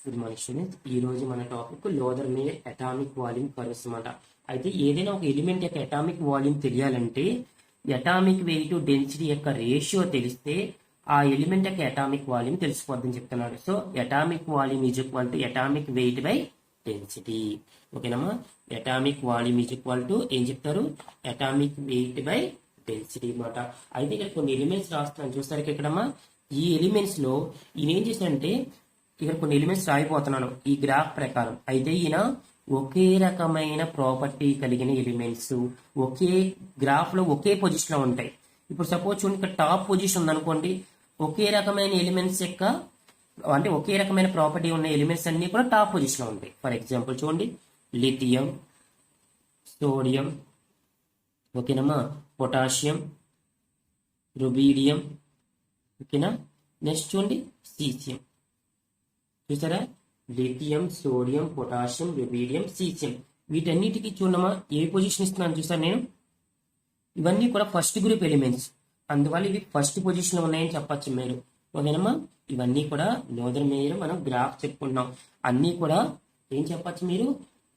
Good morning students. ఈ రోజు మన topic Lothar Meyer atomic volume curves అన్నమాట. అయితే ఏదైనా ఒక ఎలిమెంట్ యొక్క అటామిక్ వాల్యూమ్ తెలియాలంటే అటామిక్ వెయిట్ డెన్సిటీ యొక్క రేషియో తెలిస్తే ఆ ఎలిమెంట్ యొక్క అటామిక్ వాల్యూమ్ తెలిసిపోద్దని చెప్తున్నాడు. So atomic volume is equal to atomic weight by density. ఓకేనమ్మా, atomic volume is equal to ఏం చెప్తారు, అటామిక్ వెయిట్ బై డెన్సిటీ అన్నమాట. అయితే ఇక్కడ కొన్ని ఎలిమెంట్స్ రాస్తున్నాను చూస్తారు ఇక్కడమ్మా. ఈ ఎలిమెంట్స్ లో ఈయన ఏం చేశాడంటే ఇక్కడ కొన్ని ఎలిమెంట్స్ రాయిపోతున్నాను ఈ గ్రాఫ్ ప్రకారం. అయితే ఈయన ఒకే రకమైన ప్రాపర్టీ కలిగిన ఎలిమెంట్స్ ఒకే గ్రాఫ్ లో ఒకే పొజిషన్ లో ఉంటాయి. ఇప్పుడు సపోజ్ చూడండి, ఇక్కడ టాప్ పొజిషన్ ఉందనుకోండి, ఒకే రకమైన ఎలిమెంట్స్ యొక్క అంటే ఒకే రకమైన ప్రాపర్టీ ఉన్న ఎలిమెంట్స్ అన్ని కూడా టాప్ పొజిషన్ లో ఉంటాయి. ఫర్ ఎగ్జాంపుల్ చూడండి, లిథియం, సోడియం, ఓకేనమ్మా, పొటాషియం, రుబీడియం, ఓకేనా. నెక్స్ట్ చూడండి సీసియం. చూసారా, lithium, sodium, potassium, rubidium, caesium, వీటన్నిటికీ చూడమ్మా ఏ పొజిషన్ ఇస్తున్నాను చూసారు నేను. ఇవన్నీ కూడా ఫస్ట్ గ్రూప్ ఎలిమెంట్స్, అందువల్ల ఇవి ఫస్ట్ పొజిషన్ లో ఉన్నాయని చెప్పచ్చు మీరు. ఓకేనమ్మా, ఇవన్నీ కూడా లోదర్ మేయర్ మనం గ్రాఫ్ చెప్పుకుంటున్నాం. అన్ని కూడా ఏం చెప్పచ్చు మీరు,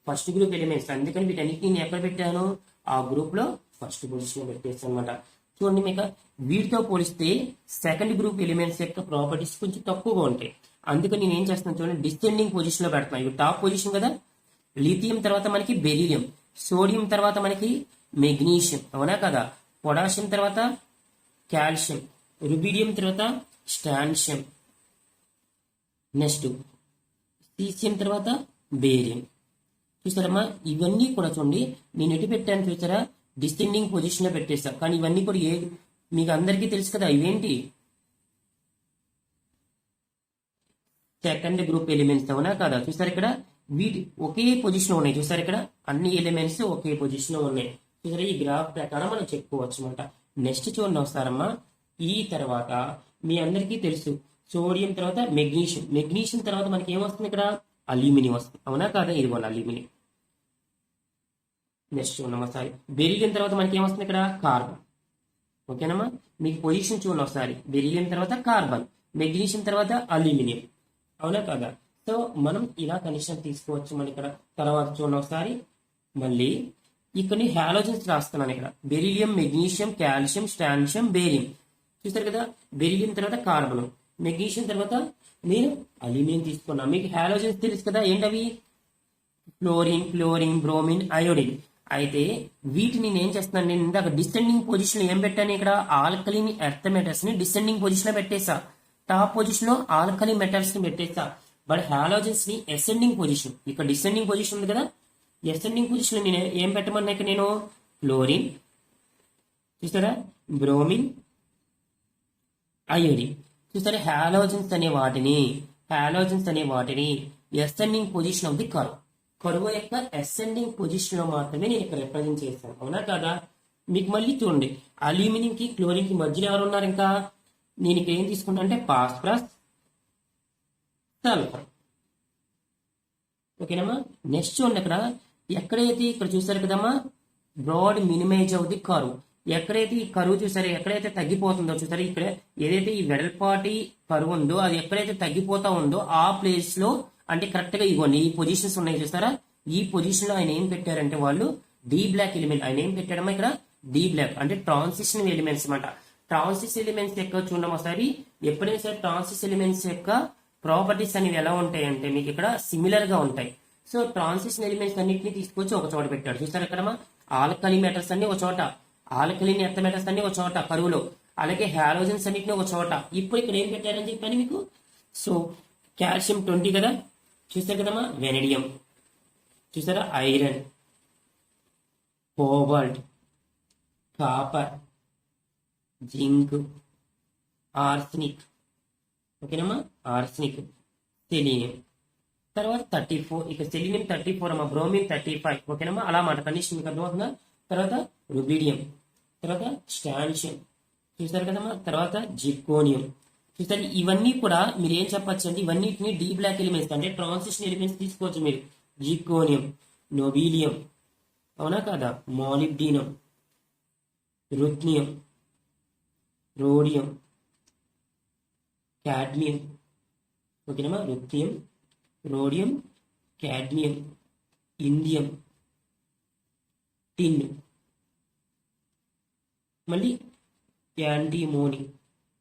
ఫస్ట్ గ్రూప్ ఎలిమెంట్స్. అందుకని వీటన్నిటిని నేను ఎక్కడ పెట్టాను, ఆ గ్రూప్ లో ఫస్ట్ పొజిషన్ లో పెట్టేస్తాను అనమాట. చూడండి, మీకు వీటితో పోలిస్తే సెకండ్ గ్రూప్ ఎలిమెంట్స్ యొక్క ప్రాపర్టీస్ కొంచెం తక్కువగా ఉంటాయి. అందుకని నేను ఏం చేస్తున్నాను చూడండి, డిసెండింగ్ పొజిషన్ లో పెడతాను. ఇవి టాప్ పొజిషన్ కదా, లిథియం తర్వాత మనకి బెరీలియం, సోడియం తర్వాత మనకి మెగ్నీషియం, అవునా కదా, పొటాషియం తర్వాత కాల్షియం, రుబీడియం తర్వాత స్టాన్షియం, నెక్స్ట్ సీసియం తర్వాత బేరియం. చూసారమ్మా, ఇవన్నీ కూడా చూడండి నేను ఎటు పెట్టాను చూసారా, డిసెండింగ్ పొజిషన్ లో పెట్టేస్తా. కానీ ఇవన్నీ కూడా మీకు అందరికీ తెలుసు కదా, ఇవేంటి సెకండ్ గ్రూప్ ఎలిమెంట్స్, అవునా కదా. చూసారు ఇక్కడ వీటి ఒకే పొజిషన్ లో ఉన్నాయి. చూసారు ఇక్కడ అన్ని ఎలిమెంట్స్ ఒకే పొజిషన్ లో ఉన్నాయి. చూసారా, ఈ గ్రాఫ్ ప్రకారం మనం చెప్పుకోవచ్చు అనమాట. నెక్స్ట్ చూడండి ఒకసారమ్మా, ఈ తర్వాత మీ అందరికీ తెలుసు సోడియం తర్వాత మెగ్నీషియం, మెగ్నీషియం తర్వాత మనకి ఏమొస్తుంది ఇక్కడ, అల్యూమినియం వస్తుంది, అవునా కదా. ఇదిగోండి అల్యూమినియం. నెక్స్ట్ చూడండి ఒకసారి, బెరీలియం తర్వాత మనకి ఏమొస్తుంది ఇక్కడ, కార్బన్. ఓకేనమ్మా, మీకు పొజిషన్ చూడండి ఒకసారి, బెరీలియం తర్వాత కార్బన్, మెగ్నీషియం తర్వాత అల్యూమినియం, అవునా కదా. సో మనం ఇలా కనెక్షన్ తీసుకోవచ్చు మన ఇక్కడ. తర్వాత చూడండి ఒకసారి, మళ్ళీ ఇక్కడ హాలోజన్స్ రాస్తున్నాను ఇక్కడ, beryllium, magnesium, calcium, strontium, barium. చూస్తారు కదా, బెరీలియం తర్వాత కార్బన్, మెగ్నీషియం తర్వాత నేను అల్యూమినియం తీసుకున్నాను. మీకు హాలోజన్స్ తెలుసు కదా, ఏంటవి, ఫ్లోరిన్, క్లోరిన్, బ్రోమిన్, అయోడిన్. అయితే వీటిని నేను ఏం చేస్తున్నాను, నేను ఇందాక డిసెండింగ్ పొజిషన్ లో ఏం పెట్టాను ఇక్కడ, ఆల్కలీన్ ఎర్త్ మెటల్స్ ని డిసెండింగ్ పొజిషన్ లో పెట్టేసా. టాప్ పొజిషన్ లో ఆల్కలీ మెటల్స్ ని పెట్టేస్తా. బట్ హాలోజన్స్ ని అసెండింగ్ పొజిషన్, ఇక్కడ డిసెండింగ్ పొజిషన్ ఉంది కదా, అసెండింగ్ పొజిషన్ లో నేను ఏం పెట్టమన్నా ఇక్కడ, నేను క్లోరిన్, చూసారా, బ్రోమిన్, అయోడిన్. చూసారా, హాలోజన్స్ అనే వాటిని ascending position of the curve యొక్క అసెండింగ్ పొజిషన్ లో మాత్రమే నేను ఇక్కడ రిప్రజెంట్ చేస్తాను, అవునా కదా. మీకు మళ్ళీ చూడండి, అల్యూమినియం కి క్లోరిన్ కి మధ్యలో ఎవరు ఉన్నారు, ఇంకా నేను ఇక్కడ ఏం తీసుకున్నా అంటే ఫాస్ఫరస్, సల్ఫర్. ఓకేనమ్మా. నెక్స్ట్ చూడండి, అక్కడ ఎక్కడైతే ఇక్కడ చూసారు కదమ్మా, broad minimize of the curve, ఎక్కడైతే ఈ కరువు చూసారు, ఎక్కడైతే తగ్గిపోతుందో చూసారు, ఇక్కడ ఏదైతే ఈ వెడల్పాటి కరువు ఉందో అది ఎక్కడైతే తగ్గిపోతా ఉందో ఆ ప్లేస్ లో, అంటే కరెక్ట్ గా ఇవ్వండి ఈ పొజిషన్స్ ఉన్నాయి చూసారా, ఈ పొజిషన్ లో ఆయన ఏం పెట్టారంటే వాళ్ళు డి బ్లాక్ ఎలిమెంట్, ఆయన ఏం పెట్టాడమ్మా ఇక్కడ, డి బ్లాక్ అంటే ట్రాన్సిషన్ ఎలిమెంట్స్ అన్నమాట. ట్రాన్సిస్ ఎలిమెంట్స్ యొక్క చూడడం ఒకసారి, ఎప్పుడైనా సరే ట్రాన్సిస్ ఎలిమెంట్స్ యొక్క ప్రాపర్టీస్ అనేవి ఎలా ఉంటాయి అంటే మీకు ఇక్కడ సిమిలర్ గా ఉంటాయి. సో ట్రాన్సిషన్ ఎలిమెంట్స్ అన్నింటినీ తీసుకొచ్చి ఒక చోట పెట్టాడు. చూసారు ఇక్కడ ఆల్కలీ మెటల్స్ అన్ని ఒక చోట, ఆల్కలీన్ ఎర్త్ మెటల్స్ అన్ని ఒక చోట కరువులో, అలాగే హాలోజన్స్ అన్నింటినీ ఒక చోట. ఇప్పుడు ఇక్కడ ఏం పెట్టారని చెప్పాను మీకు. సో కాల్షియం 20 కదా, చూసారు కదమ్మా, వెనడియం, చూసారా, iron, cobalt, copper, zinc, arsenic, ఓకేనమ్మా, ఆర్సెనిక్, సెలీనియం తర్వాత 34, ఇక సెలీనియం 34 అమ్మా, బ్రోమిన్ 35, ఓకేనమ్మా. అలా మాట కండిషన్ మీకు అర్థమవుతుందా. తర్వాత రుబీడియం, తర్వాత స్టాన్షియం, చూసారు కదమ్మా, తర్వాత జిర్కోనియం. చూసారు, ఇవన్నీ కూడా మీరు ఏం చెప్పచ్చు అంటే ఇవన్నిటిని డి బ్లాక్ ఎలిమెంట్స్ అంటే ట్రాన్సిషన్ ఎలిమెంట్స్ తీసుకోవచ్చు మీరు. జిర్కోనియం, నోబీలియం, అవునా కదా, మాలిబ్డినం, రుథ్నియం, రోడియం, cadmium, ఓకేనమ్మా, లిథియం, రోడియం, క్యాడ్మియం, ఇండియం, టిన్, మళ్ళీ యాంటీమోని.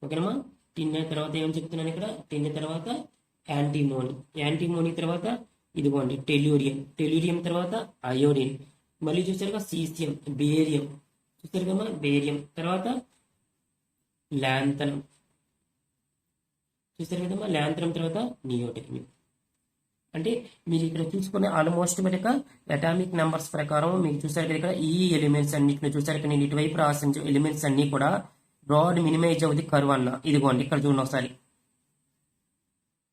ఓకేనమ్మా, టిన్ తర్వాత ఏమని చెప్తున్నాను ఇక్కడ, టిన్ తర్వాత యాంటీమోని, యాంటీమోని తర్వాత ఇదిగోండి టెల్యూరియం, టెల్యూరియం తర్వాత అయోడిన్, మళ్ళీ చూసారుగా సీసియం, బేరియం, చూసారు కమ్మా బేరియం తర్వాత ల్యాంథనం, చూసారు కదమ్మా ల్యాంథనం తర్వాత నియోటెక్నియం. అంటే మీరు ఇక్కడ చూసుకునే ఆల్మోస్ట్ మరి అటామిక్ నెంబర్స్ ప్రకారం మీకు చూసారు కదా ఇక్కడ ఈ ఎలిమెంట్స్ అన్నిటిని చూసారు కదా, నేను ఇటువైపు రాసిన ఎలిమెంట్స్ అన్ని కూడా బ్రాడ్ మినిమైజ్ అవుతుంది కర్వ్ అన్న. ఇదిగోండి ఇక్కడ చూడండి ఒకసారి,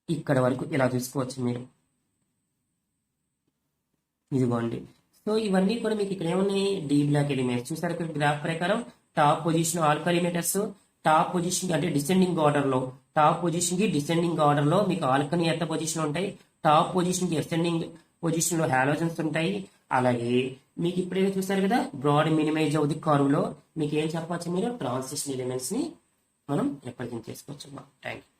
ఇక్కడ వరకు ఇలా చూసుకోవచ్చు మీరు. ఇదిగోండి, సో ఇవన్నీ కూడా మీకు ఇక్కడ ఏమున్నాయి, డి బ్లాక్ ఎలిమెంట్స్. చూసారు ఇక్కడ గ్రాఫ్ ప్రకారం top position alkali metals, top position అంటే డిసెండింగ్ ఆర్డర్ లో, టాప్ పొజిషన్ కి డిసెండింగ్ ఆర్డర్ లో మీకు ఆల్కనీ ఎంత పొజిషన్ ఉంటాయి, టాప్ పొజిషన్ కి అసెండింగ్ పొజిషన్ లో హాలోజన్స్ ఉంటాయి. అలాగే మీకు ఇప్పుడే చూసారు కదా బ్రాడ్ మినిమైజ్ అవుతుంది కర్వ్ లో, మీకు ఏం చెప్పవచ్చు, మీరు ట్రాన్సిషన్ ఎలిమెంట్స్ ని మనం రిప్రజెంట్ చేసుకోవచ్చు. Thank you.